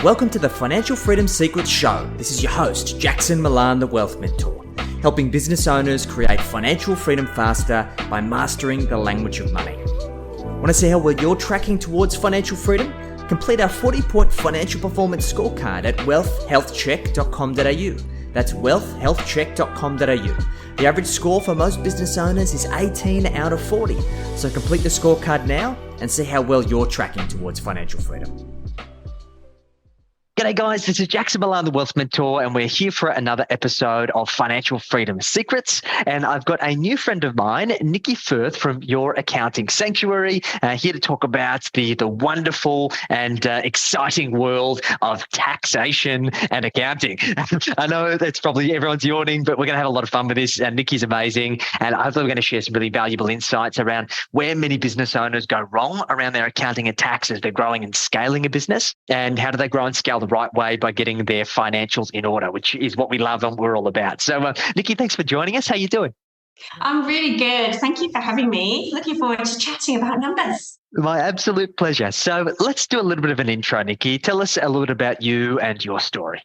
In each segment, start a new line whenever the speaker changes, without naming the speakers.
Welcome to the Financial Freedom Secrets Show. This is your host, Jackson Milan, the Wealth Mentor, helping business owners create financial freedom faster by mastering the language of money. Want to see how well you're tracking towards financial freedom? Complete our 40-point financial performance scorecard at wealthhealthcheck.com.au. That's wealthhealthcheck.com.au. The average score for most business owners is 18 out of 40. So complete the scorecard now and see how well you're tracking towards financial freedom.
G'day guys, this is Jackson Milan, the Wealth Mentor, and we're here for another episode of Financial Freedom Secrets. And I've got a new friend of mine, Nikki Firth from Your Accounting Sanctuary, here to talk about the wonderful and exciting world of taxation and accounting. I know that's probably everyone's yawning, but we're going to have a lot of fun with this. And Nikki's amazing. And hopefully we're going to share some really valuable insights around where many business owners go wrong around their accounting and tax as they're growing and scaling a business, and how do they grow and scale the right way by getting their financials in order, which is what we love and we're all about. So, Nikki, thanks for joining us. How you doing?
I'm really good. Thank you for having me. Looking forward to chatting about numbers.
My absolute pleasure. So let's do a little bit of an intro, Nikki. Tell us a little bit about you and your story.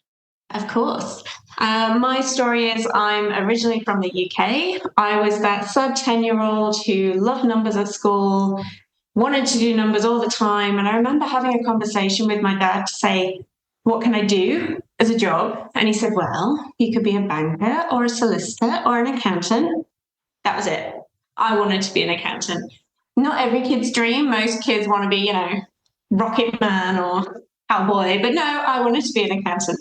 Of course. My story is I'm originally from the UK. I was that sub-10-year-old who loved numbers at school, wanted to do numbers all the time. And I remember having a conversation with my dad to say, what can I do as a job? And he said, well, you could be a banker or a solicitor or an accountant. That was it. I wanted to be an accountant. Not every kid's dream. Most kids want to be, rocket man or cowboy. But no, I wanted to be an accountant.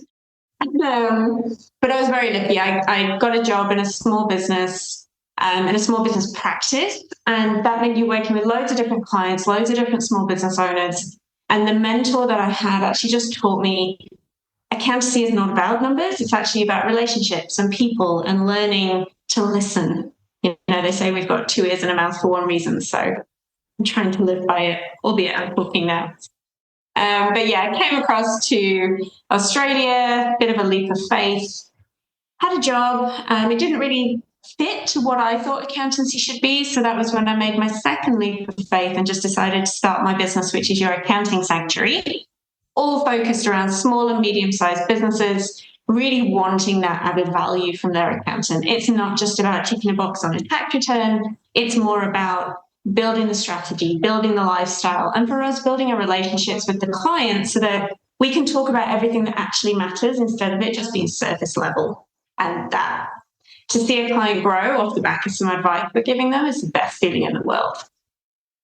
But I was very lucky. I got a job in a small business, in a small business practice. And that meant you're working with loads of different clients, loads of different small business owners. And the mentor that I had actually just taught me accountancy is not about numbers. It's actually about relationships and people and learning to listen. They say we've got 2 ears and a mouth for one reason. So I'm trying to live by it, albeit I'm talking now. But yeah, I came across to Australia, bit of a leap of faith, had a job. It didn't really fit to what I thought accountancy should be. So that was when I made my second leap of faith and just decided to start my business, which is Your Accounting Sanctuary, all focused around small and medium-sized businesses, really wanting that added value from their accountant. It's not just about ticking a box on a tax return. It's more about building the strategy, building the lifestyle, and for us, building our relationships with the clients so that we can talk about everything that actually matters instead of it just being surface level. And that to see a client grow off the back of some advice we're giving them is the best feeling in the world.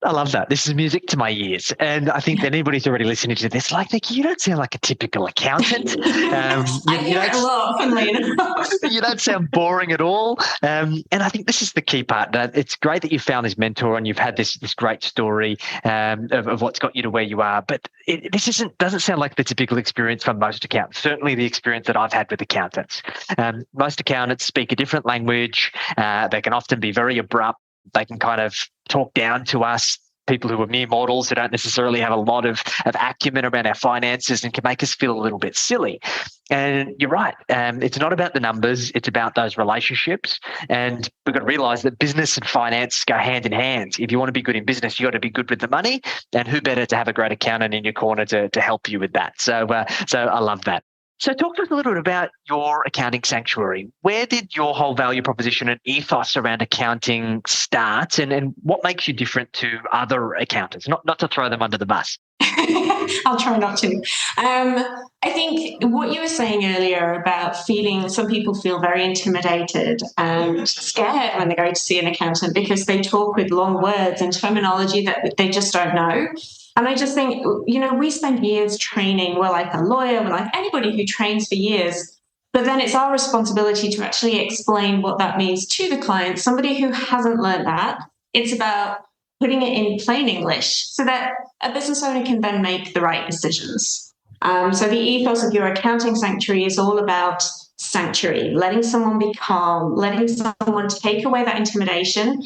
I love that. This is music to my ears. And I think that anybody who's already listening to this, like, Nikki, you don't sound like a typical accountant.
I hear it a lot, funnily enough.
You don't sound boring at all. And I think this is the key part. It's great that you found this mentor and you've had this great story of what's got you to where you are. But this doesn't sound like the typical experience for most accountants, certainly the experience that I've had with accountants. Most accountants speak a different language. They can often be very abrupt. They can kind of talk down to us, people who are mere mortals who don't necessarily have a lot of acumen around our finances, and can make us feel a little bit silly. And you're right. It's not about the numbers. It's about those relationships. And we've got to realize that business and finance go hand in hand. If you want to be good in business, you've got to be good with the money. And who better to have a great accountant in your corner to help you with that? So I love that. So talk to us a little bit about Your Accounting Sanctuary. Where did your whole value proposition and ethos around accounting start, and what makes you different to other accountants? Not to throw them under the bus.
I'll try not to. I think what you were saying earlier about some people feel very intimidated and scared when they go to see an accountant because they talk with long words and terminology that they just don't know. And I just think, we spend years training. We're like a lawyer, we're like anybody who trains for years. But then it's our responsibility to actually explain what that means to the client, somebody who hasn't learned that. It's about putting it in plain English so that a business owner can then make the right decisions. So the ethos of Your Accounting Sanctuary is all about sanctuary, letting someone be calm, letting someone take away that intimidation,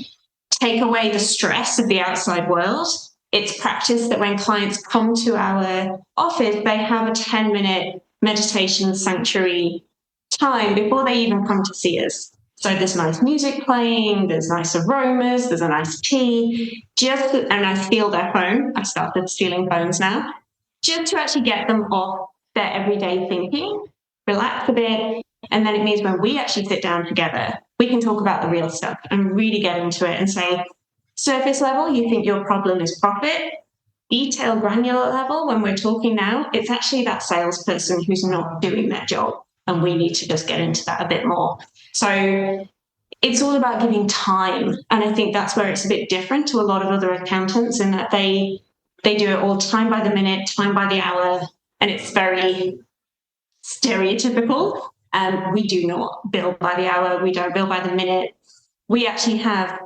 take away the stress of the outside world. It's practice that when clients come to our office, they have a 10-minute meditation sanctuary time before they even come to see us. So there's nice music playing, there's nice aromas, there's a nice tea, and I steal their phone. I've started stealing phones now, just to actually get them off their everyday thinking, relax a bit. And then it means when we actually sit down together, we can talk about the real stuff and really get into it and say, surface level, you think your problem is profit. Detail granular level, when we're talking now, it's actually that salesperson who's not doing their job. And we need to just get into that a bit more. So it's all about giving time. And I think that's where it's a bit different to a lot of other accountants in that they do it all time by the minute, time by the hour, and it's very stereotypical. We do not bill by the hour. We don't bill by the minute. We actually have,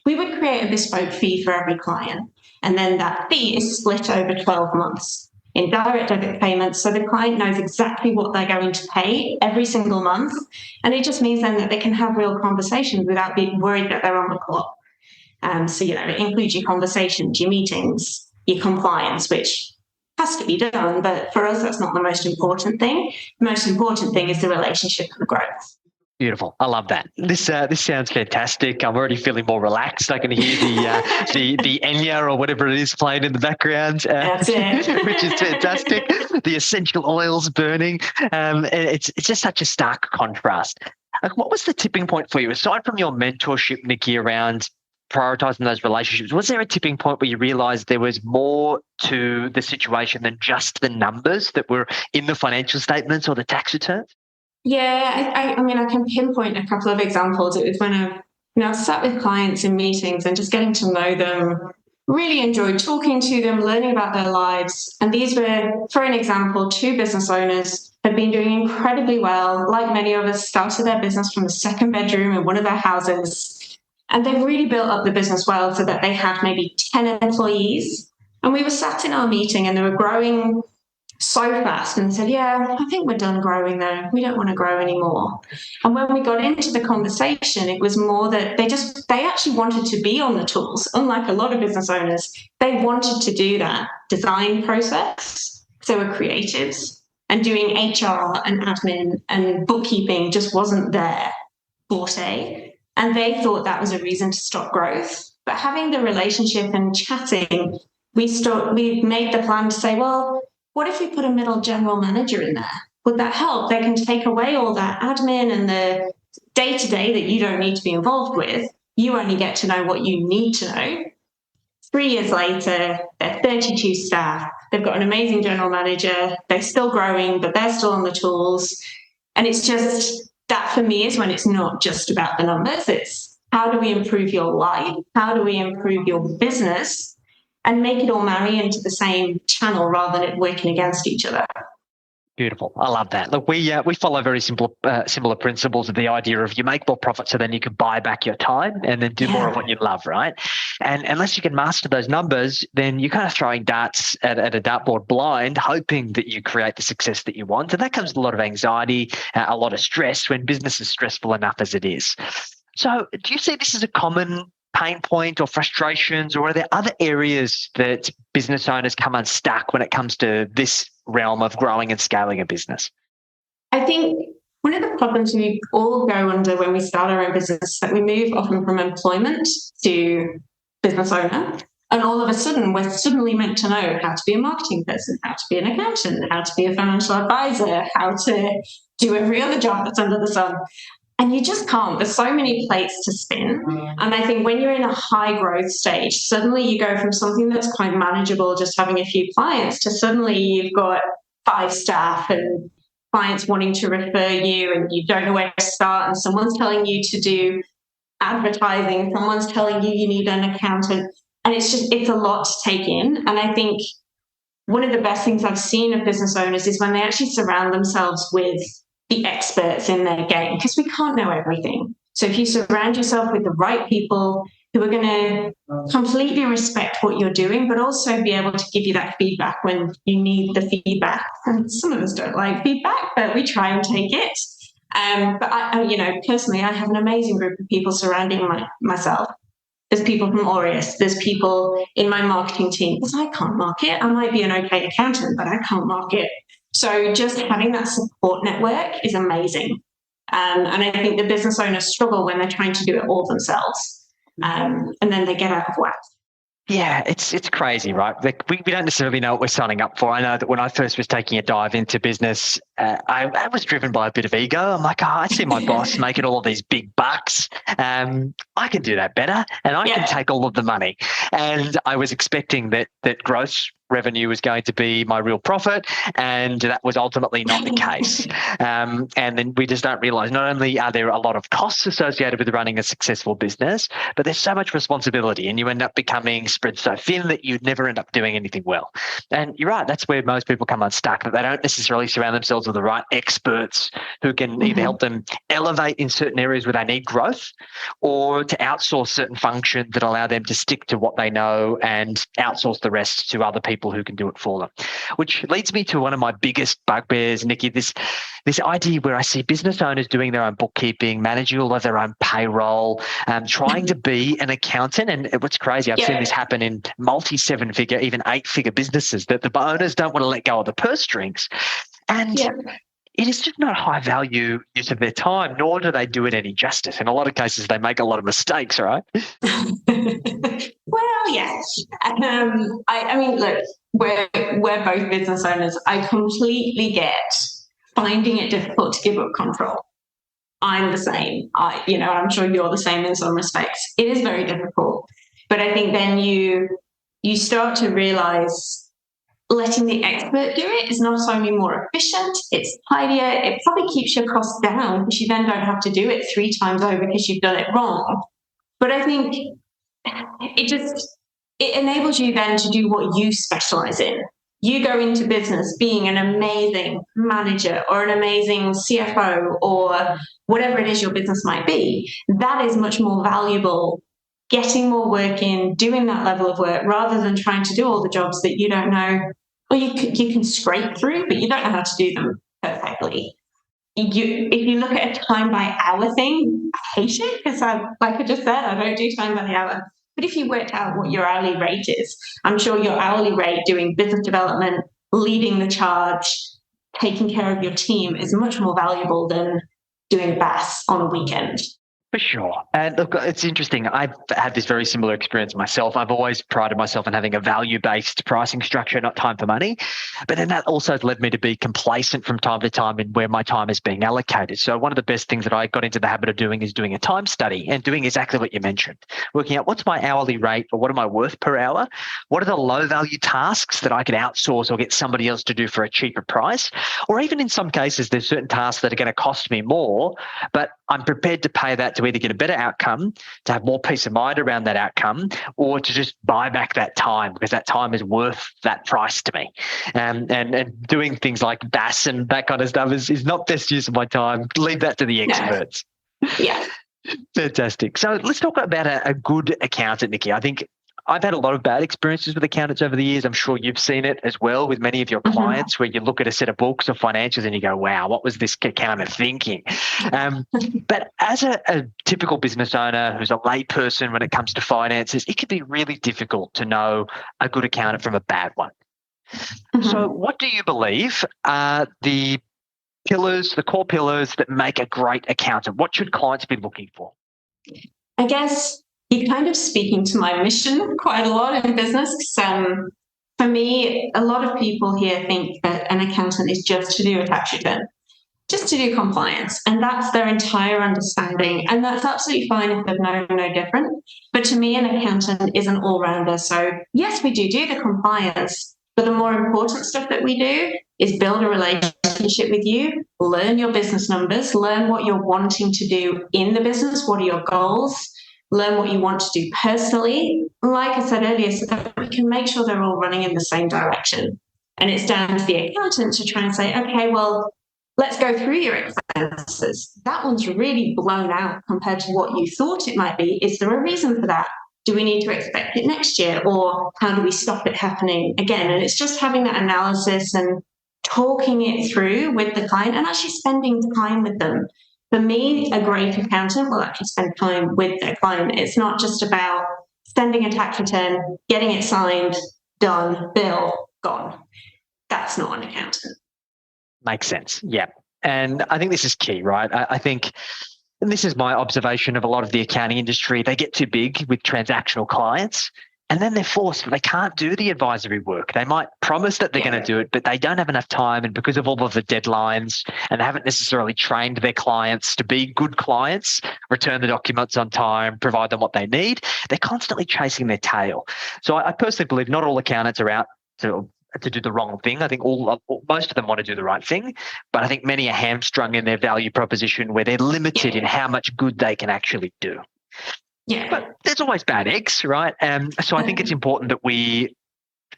we would create a bespoke fee for every client. And then that fee is split over 12 months in direct debit payments. So the client knows exactly what they're going to pay every single month. And it just means then that they can have real conversations without being worried that they're on the clock. So, it includes your conversations, your meetings, your compliance, which has to be done. But for us, that's not the most important thing. The most important thing is the relationship and growth.
Beautiful. I love that. This sounds fantastic. I'm already feeling more relaxed. I can hear the Enya or whatever it is playing in the background,
That's it.
which is fantastic. The essential oils burning. It's just such a stark contrast. What was the tipping point for you, aside from your mentorship, Nikki, around prioritizing those relationships? Was there a tipping point where you realized there was more to the situation than just the numbers that were in the financial statements or the tax returns?
Yeah, I mean, I can pinpoint a couple of examples. It was when I sat with clients in meetings and just getting to know them, really enjoyed talking to them, learning about their lives. And these were, for an example, 2 business owners had been doing incredibly well. Like many of us, started their business from the second bedroom in one of their houses. And they really built up the business well so that they had maybe 10 employees. And we were sat in our meeting and they were growing so fast and said, yeah, I think we're done growing though. We don't want to grow anymore. And when we got into the conversation, it was more that they actually wanted to be on the tools. Unlike a lot of business owners, they wanted to do that design process. So we're creatives, and doing HR and admin and bookkeeping just wasn't their forte. And they thought that was a reason to stop growth. But having the relationship and chatting, we made the plan to say, well, what if we put a middle general manager in there? Would that help? They can take away all that admin and the day-to-day that you don't need to be involved with. You only get to know what you need to know. 3 years later, they're 32 staff. They've got an amazing general manager. They're still growing, but they're still on the tools. And it's just that for me is when it's not just about the numbers. It's how do we improve your life? How do we improve your business? And make it all marry into the same channel rather than it working against each other.
Beautiful. I love that. Look, we follow very similar principles of the idea of you make more profit so then you can buy back your time and then do more of what you love, right? And unless you can master those numbers, then you're kind of throwing darts at a dartboard blind, hoping that you create the success that you want. And that comes with a lot of anxiety, a lot of stress when business is stressful enough as it is. So do you see this as a common pain point or frustrations, or are there other areas that business owners come unstuck when it comes to this realm of growing and scaling a business?
I think one of the problems we all go under when we start our own business is that we move often from employment to business owner. And all of a sudden, we're suddenly meant to know how to be a marketing person, how to be an accountant, how to be a financial advisor, how to do every other job that's under the sun. And you just can't. There's so many plates to spin. And I think when you're in a high growth stage, suddenly you go from something that's quite manageable, just having a few clients, to suddenly you've got 5 staff and clients wanting to refer you and you don't know where to start. And someone's telling you to do advertising. Someone's telling you need an accountant. And it's a lot to take in. And I think one of the best things I've seen of business owners is when they actually surround themselves with the experts in their game, because we can't know everything. So if you surround yourself with the right people who are going to completely respect what you're doing, but also be able to give you that feedback when you need the feedback. And some of us don't like feedback, but we try and take it. But I personally, I have an amazing group of people surrounding myself. There's people from Aureus. There's people in my marketing team. Because I can't market. I might be an okay accountant, but I can't market. So just having that support network is amazing. And I think the business owners struggle when they're trying to do it all themselves. And then they get out of whack.
Yeah, it's crazy, right? Like we don't necessarily know what we're signing up for. I know that when I first was taking a dive into business, I was driven by a bit of ego. I'm like, I see my boss making all of these big bucks. I can do that better, and I can take all of the money. And I was expecting that gross revenue was going to be my real profit, and that was ultimately not the case. And then we just don't realize not only are there a lot of costs associated with running a successful business, but there's so much responsibility, and you end up becoming spread so thin that you never end up doing anything well. And you're right, that's where most people come unstuck, that they don't necessarily surround themselves with the right experts who can either help them elevate in certain areas where they need growth, or to outsource certain functions that allow them to stick to what they know and outsource the rest to other people who can do it for them. Which leads me to one of my biggest bugbears, Nikki, this idea where I see business owners doing their own bookkeeping, managing all of their own payroll, trying to be an accountant. And what's crazy, I've seen this happen in multi-7-figure, even 8-figure businesses, that the owners don't want to let go of the purse strings. And it is just not high value use of their time, nor do they do it any justice. In a lot of cases, they make a lot of mistakes, right?
Well, yes. I mean, look, we're both business owners. I completely get finding it difficult to give up control. I'm the same. I'm sure you're the same in some respects. It is very difficult. But I think then you start to realize letting the expert do it is not only more efficient, it's tidier, it probably keeps your costs down because you then don't have to do it 3 times over because you've done it wrong. But I think it enables you then to do what you specialize in. You go into business being an amazing manager or an amazing CFO or whatever it is your business might be. That is much more valuable, getting more work in, doing that level of work, rather than trying to do all the jobs that you don't know, or you can scrape through, but you don't know how to do them perfectly. If you look at a time by hour thing, I hate it because like I just said, I don't do time by the hour. But if you worked out what your hourly rate is, I'm sure your hourly rate doing business development, leading the charge, taking care of your team is much more valuable than doing BAS on a weekend.
For sure. And look, it's interesting. I've had this very similar experience myself. I've always prided myself on having a value-based pricing structure, not time for money. But then that also has led me to be complacent from time to time in where my time is being allocated. So one of the best things that I got into the habit of doing is doing a time study and doing exactly what you mentioned. Working out what's my hourly rate or what am I worth per hour? What are the low-value tasks that I can outsource or get somebody else to do for a cheaper price? Or even in some cases, there's certain tasks that are going to cost me more, but I'm prepared to pay that to either get a better outcome, to have more peace of mind around that outcome, or to just buy back that time because that time is worth that price to me. And doing things like BAS and that kind of stuff is not best use of my time. Leave that to the experts.
Yeah.
Fantastic. So let's talk about a good accountant, Nikki. I think I've had a lot of bad experiences with accountants over the years. I'm sure you've seen it as well with many of your clients where you look at a set of books or financials and you go, wow, what was this accountant thinking? But as a typical business owner who's a lay person when it comes to finances, it can be really difficult to know a good accountant from a bad one. So what do you believe are the core pillars that make a great accountant? What should clients be looking for?
I guess you're kind of speaking to my mission quite a lot in business. For me, a lot of people here think that an accountant is just to do a tax return, just to do compliance. And that's their entire understanding. And that's absolutely fine if they've known no different. But to me, an accountant is an all-rounder. So yes, we do the compliance, but the more important stuff that we do is build a relationship with you, learn your business numbers, learn what you're wanting to do in the business, what are your goals, learn what you want to do personally, like I said earlier, so that we can make sure they're all running in the same direction. And it's down to the accountant to try and say, okay, well, let's go through your expenses. That one's really blown out compared to what you thought it might be. Is there a reason for that? Do we need to expect it next year? Or how do we stop it happening again? And it's just having that analysis and talking it through with the client and actually spending time with them. For me, a great accountant will actually spend time with their client. It's not just about sending a tax return, getting it signed, done, bill, gone. That's not an accountant.
Makes sense. Yeah. And I think this is key, right? I think, and this is my observation of a lot of the accounting industry, they get too big with transactional clients And then they're forced, they can't do the advisory work. They might promise that they're going to do it, but they don't have enough time. And because of all of the deadlines, and they haven't necessarily trained their clients to be good clients, return the documents on time, provide them what they need, they're constantly chasing their tail. So I personally believe not all accountants are out to do the wrong thing. I think most of them want to do the right thing, but I think many are hamstrung in their value proposition where they're limited in how much good they can actually do.
Yeah.
But there's always bad eggs, right? So I think it's important that we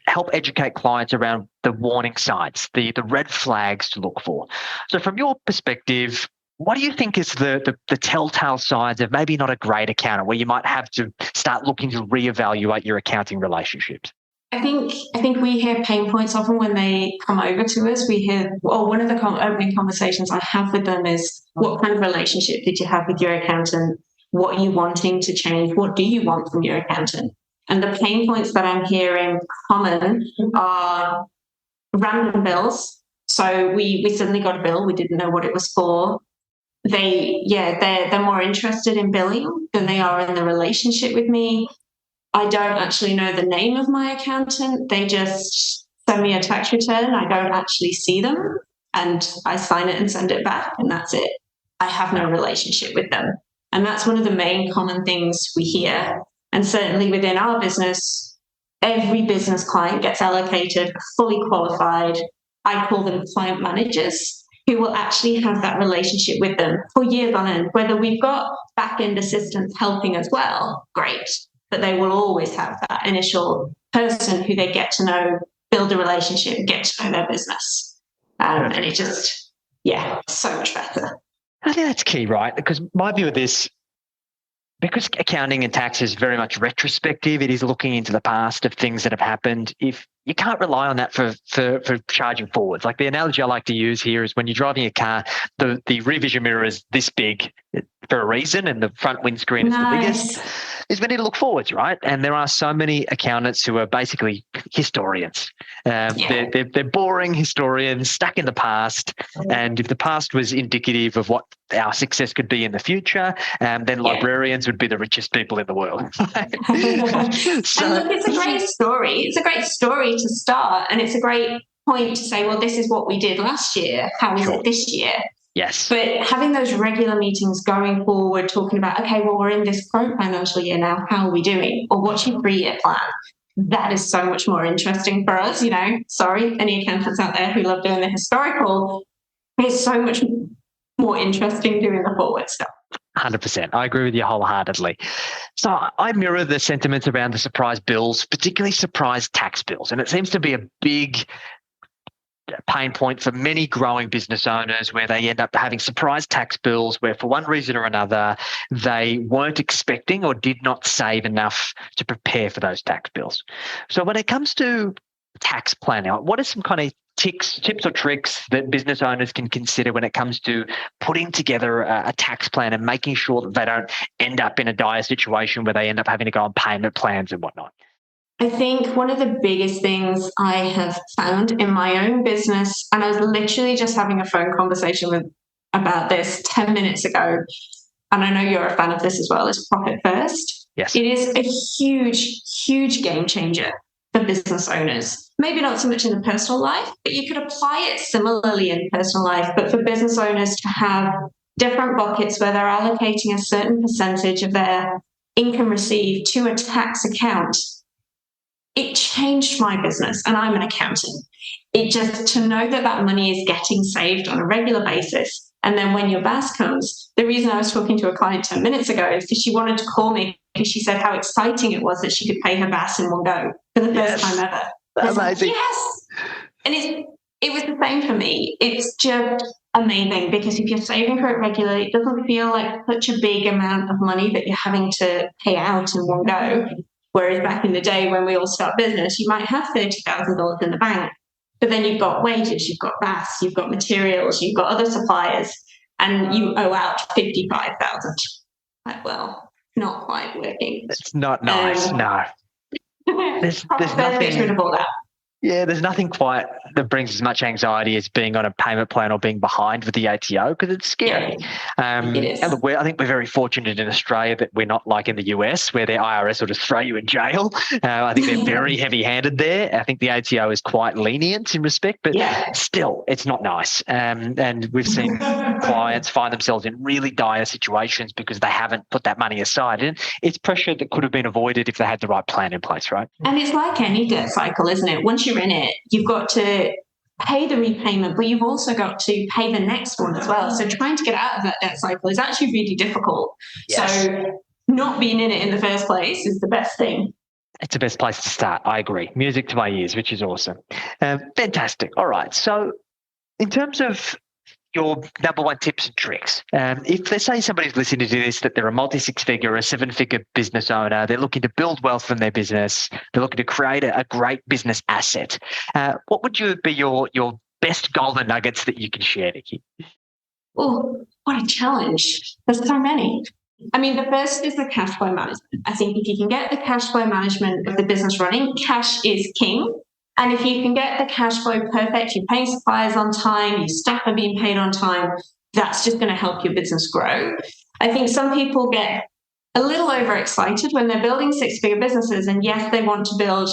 help educate clients around the warning signs, the red flags to look for. So from your perspective, what do you think is the telltale signs of maybe not a great accountant, where you might have to start looking to reevaluate your accounting relationships?
I think we hear pain points often when they come over to us. We hear, one of the opening conversations I have with them is, what kind of relationship did you have with your accountant? What are you wanting to change? What do you want from your accountant? And the pain points that I'm hearing common are random bills. So we suddenly got a bill, we didn't know what it was for. They're more interested in billing than they are in the relationship with me. I don't actually know the name of my accountant. They just send me a tax return. I don't actually see them, and I sign it and send it back, and that's it. I have no relationship with them. And that's one of the main common things we hear. And certainly within our business, every business client gets allocated a fully qualified, I call them client managers, who will actually have that relationship with them for years on end. Whether we've got back-end assistants helping as well, great. But they will always have that initial person who they get to know, build a relationship, get to know their business. And it just, so much better.
I think that's key, right? Because my view of this, because accounting and tax is very much retrospective, it is looking into the past of things that have happened. If you can't rely on that for charging forwards. Like the analogy I like to use here is when you're driving a car, the rear vision mirror is this big for a reason, and the front windscreen is the biggest. Is we need to look forwards, right? And there are so many accountants who are basically historians. They're boring historians stuck in the past. And if the past was indicative of what our success could be in the future, then librarians would be the richest people in the world.
And look, it's a great story. It's a great story to start, and it's a great point to say, well, this is what we did last year. How is it this year?
Yes.
But having those regular meetings going forward, talking about, okay, well, we're in this current financial year now. How are we doing? Or what's your 3-year plan? That is so much more interesting for us. Sorry, any accountants out there who love doing the historical, it's so much more interesting doing the forward stuff.
100%. I agree with you wholeheartedly. So I mirror the sentiments around the surprise bills, particularly surprise tax bills. And it seems to be a big pain point for many growing business owners, where they end up having surprise tax bills where for one reason or another they weren't expecting or did not save enough to prepare for those tax bills. So when it comes to tax planning, what are some kind of tips or tricks that business owners can consider when it comes to putting together a tax plan and making sure that they don't end up in a dire situation where they end up having to go on payment plans and whatnot?
I think one of the biggest things I have found in my own business, and I was literally just having a phone conversation about this 10 minutes ago, and I know you're a fan of this as well, is profit first.
Yes.
It is a huge, huge game changer for business owners. Maybe not so much in the personal life, but you could apply it similarly in personal life. But for business owners to have different buckets where they're allocating a certain percentage of their income received to a tax account, it changed my business, and I'm an accountant. It just, to know that money is getting saved on a regular basis. And then when your BAS comes, the reason I was talking to a client 10 minutes ago is because she wanted to call me because she said how exciting it was that she could pay her BAS in one go for the first time ever.
That's amazing.
Yes. And it was the same for me. It's just amazing because if you're saving for it regularly, it doesn't feel like such a big amount of money that you're having to pay out in one go. Whereas back in the day when we all start business, you might have $30,000 in the bank, but then you've got wages, you've got BAS, you've got materials, you've got other suppliers, and you owe out $55,000. Well, not quite working.
It's not nice. No. There's
nothing. Rid of all that.
Yeah, there's nothing quite that brings as much anxiety as being on a payment plan or being behind with the ATO, because it's scary.
It is.
And look, I think we're very fortunate in Australia that we're not like in the US where the IRS will just throw you in jail. I think they're very heavy-handed there. I think the ATO is quite lenient in respect, but still, it's not nice. And we've seen clients find themselves in really dire situations because they haven't put that money aside. And it's pressure that could have been avoided if they had the right plan in place, right?
And it's like any debt cycle, isn't it? Once you're in it, you've got to pay the repayment, but you've also got to pay the next one as well. So trying to get out of that debt cycle is actually really difficult. Yes. So not being in it in the first place is the best thing.
It's the best place to start. I agree. Music to my ears, which is awesome. Fantastic. All right. So in terms of your number one tips and tricks, if let's say somebody's listening to this, that they're a multi-six-figure or a seven-figure business owner, they're looking to build wealth from their business, they're looking to create a great business asset, what would be your best golden nuggets that you can share, Nikki?
Oh, what a challenge. There's so many. I mean, the first is the cash flow management. I think if you can get the cash flow management of the business running, cash is king. And if you can get the cash flow perfect, you're paying suppliers on time, your staff are being paid on time, that's just going to help your business grow. I think some people get a little overexcited when they're building six-figure businesses. And yes, they want to build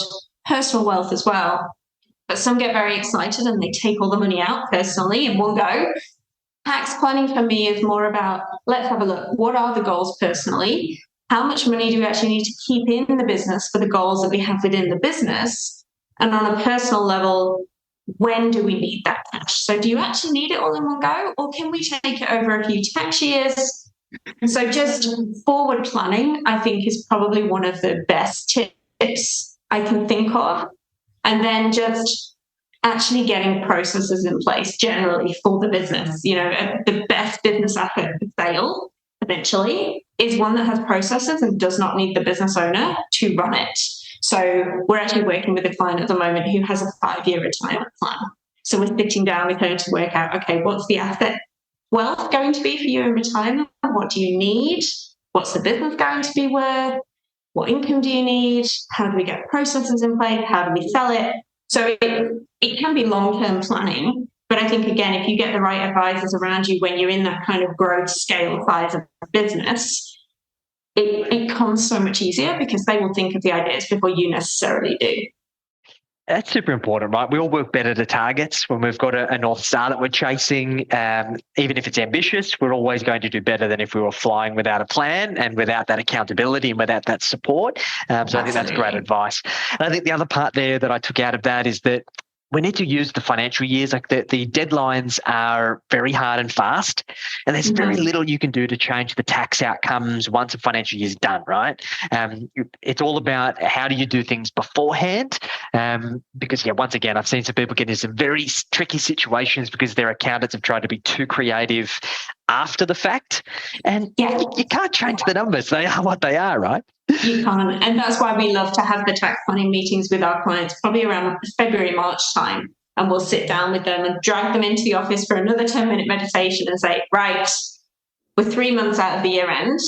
personal wealth as well. But some get very excited and they take all the money out personally in one go. Tax planning for me is more about, let's have a look. What are the goals personally? How much money do we actually need to keep in the business for the goals that we have within the business? And on a personal level, when do we need that cash? So do you actually need it all in one go, or can we take it over a few tax years? And so just forward planning, I think, is probably one of the best tips I can think of. And then just actually getting processes in place generally for the business. You know, the best business asset for sale eventually is one that has processes and does not need the business owner to run it. So we're actually working with a client at the moment who has a 5-year retirement plan. So we're sitting down with her to work out, okay, what's the asset wealth going to be for you in retirement? What do you need? What's the business going to be worth? What income do you need? How do we get processes in place? How do we sell it? So it can be long-term planning. But I think, again, if you get the right advisors around you when you're in that kind of growth scale size of business, it comes so much easier because they will think of the ideas before you necessarily do.
That's super important, right? We all work better to targets when we've got a North Star that we're chasing. Even if it's ambitious, we're always going to do better than if we were flying without a plan and without that accountability and without that support. So I think that's great advice. And I think the other part there that I took out of that is that we need to use the financial years. Like the deadlines are very hard and fast, and there's very little you can do to change the tax outcomes once a financial year is done, right? It's all about how do you do things beforehand, because, once again, I've seen some people get into some very tricky situations because their accountants have tried to be too creative after the fact, and you can't change the numbers. They are what they are, right?
You can't. And that's why we love to have the tax planning meetings with our clients, probably around February, March time. And we'll sit down with them and drag them into the office for another 10-minute meditation and say, right, we're 3 months out of the year end.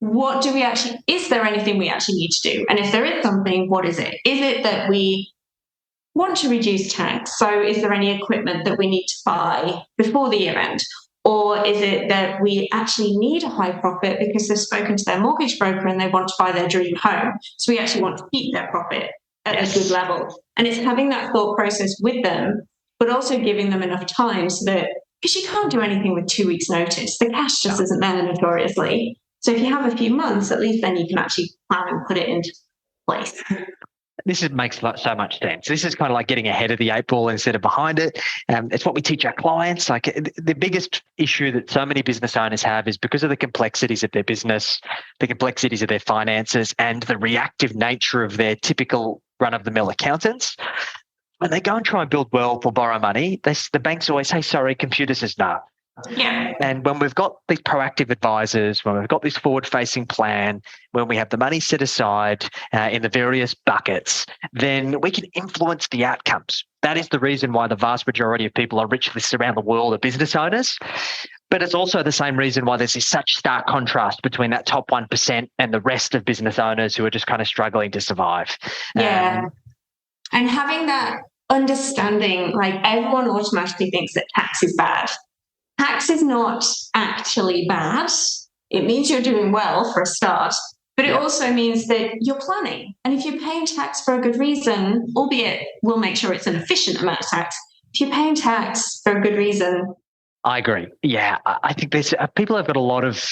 What do we actually, is there anything we actually need to do? And if there is something, what is it? Is it that we want to reduce tax? So is there any equipment that we need to buy before the year end? Or is it that we actually need a high profit because they've spoken to their mortgage broker and they want to buy their dream home? So we actually want to keep their profit at a good level. And it's having that thought process with them, but also giving them enough time so that, because you can't do anything with 2 weeks' notice. The cash just isn't there notoriously. So if you have a few months, at least then you can actually plan and put it into place.
This makes so much sense. This is kind of like getting ahead of the 8 ball instead of behind it. It's what we teach our clients. Like the biggest issue that so many business owners have is because of the complexities of their business, the complexities of their finances, and the reactive nature of their typical run-of-the-mill accountants. When they go and try and build wealth or borrow money, the banks always say, sorry, computer says no.
Yeah.
And when we've got these proactive advisors, when we've got this forward-facing plan, when we have the money set aside in the various buckets, then we can influence the outcomes. That is the reason why the vast majority of people on rich lists around the world are business owners. But it's also the same reason why there's this such stark contrast between that top 1% and the rest of business owners who are just kind of struggling to survive.
Yeah. And having that understanding, like everyone automatically thinks that tax is bad. Tax is not actually bad. It means you're doing well for a start, but it also means that you're planning. And if you're paying tax for a good reason, albeit we'll make sure it's an efficient amount of tax, if you're paying tax for a good reason.
I agree. Yeah, I think there's people have got a lot of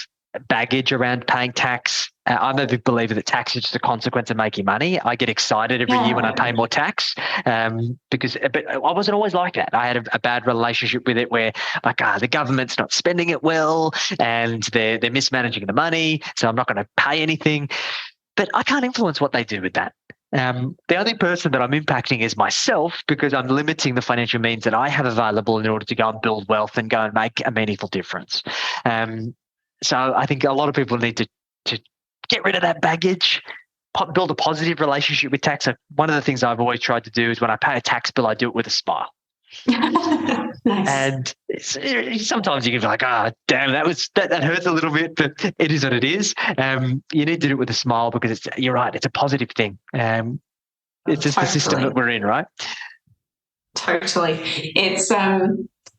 baggage around paying tax. I'm a big believer that tax is just a consequence of making money. I get excited every year when I pay more tax but I wasn't always like that. I had a bad relationship with it where the government's not spending it well and they're mismanaging the money, so I'm not going to pay anything. But I can't influence what they do with that. The only person that I'm impacting is myself, because I'm limiting the financial means that I have available in order to go and build wealth and go and make a meaningful difference. So I think a lot of people need to get rid of that baggage, build a positive relationship with tax. So one of the things I've always tried to do is when I pay a tax bill, I do it with a smile.
Nice.
And sometimes you can be like, damn, that hurts a little bit, but it is what it is. You need to do it with a smile because you're right, it's a positive thing. It's just the system that we're in, right?
Totally.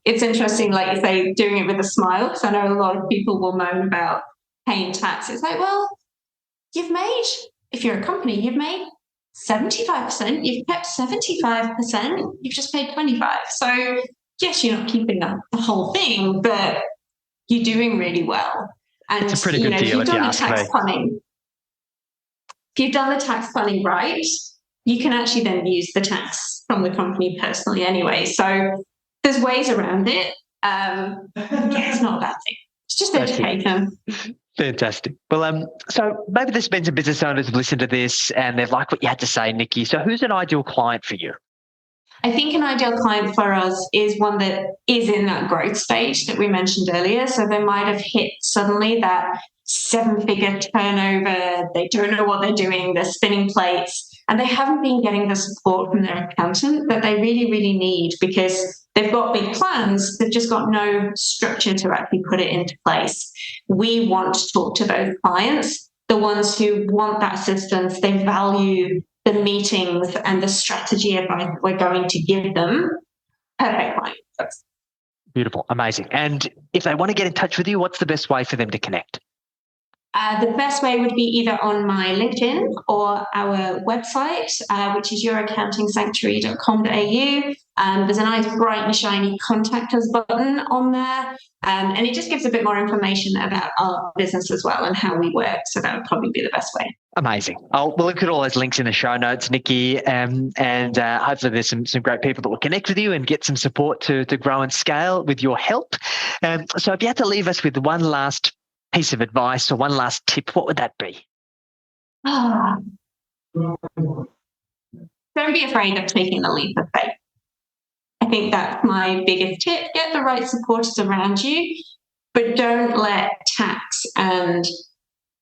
It's interesting, like you say, doing it with a smile, because I know a lot of people will moan about paying tax. It's like, well, if you're a company, you've made 75%, you've kept 75%, you've just paid 25%. So yes, you're not keeping the whole thing, but you're doing really well. And
it's a pretty good deal if you ask me.
If you've done the tax planning right, you can actually then use the tax from the company personally anyway. So there's ways around it. It's not a bad thing. It's just education.
Fantastic. Well, so maybe there's been some business owners who've listened to this and they've liked what you had to say, Nikki. So who's an ideal client for you?
I think an ideal client for us is one that is in that growth stage that we mentioned earlier. So they might have hit suddenly that 7-figure turnover. They don't know what they're doing. They're spinning plates. And they haven't been getting the support from their accountant that they really, really need, because they've got big plans. They've just got no structure to actually put it into place. We want to talk to those clients, the ones who want that assistance. They value the meetings and the strategy advice that we're going to give them. Perfect clients.
Beautiful. Amazing. And if they want to get in touch with you, what's the best way for them to connect?
The best way would be either on my LinkedIn or our website, which is youraccountingsanctuary.com.au. There's a nice bright and shiny contact us button on there. And it just gives a bit more information about our business as well and how we work. So that would probably be the best way.
Amazing. We'll look at all those links in the show notes, Nikki, and hopefully there's some great people that will connect with you and get some support to grow and scale with your help. So if you had to leave us with one last piece of advice or one last tip, what would that be?
Don't be afraid of taking the leap of faith. I think that's my biggest tip. Get the right supporters around you, but don't let tax and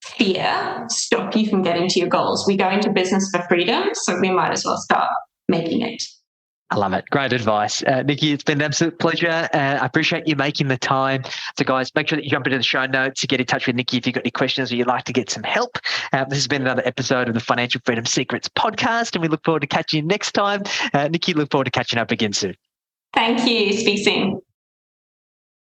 fear stop you from getting to your goals. We go into business for freedom, so we might as well start making it.
I love it. Great advice. Nikki, it's been an absolute pleasure. I appreciate you making the time. So guys, make sure that you jump into the show notes to get in touch with Nikki if you've got any questions or you'd like to get some help. This has been another episode of the Financial Freedom Secrets podcast, and we look forward to catching you next time. Nikki, look forward to catching up again soon.
Thank you. Speak soon.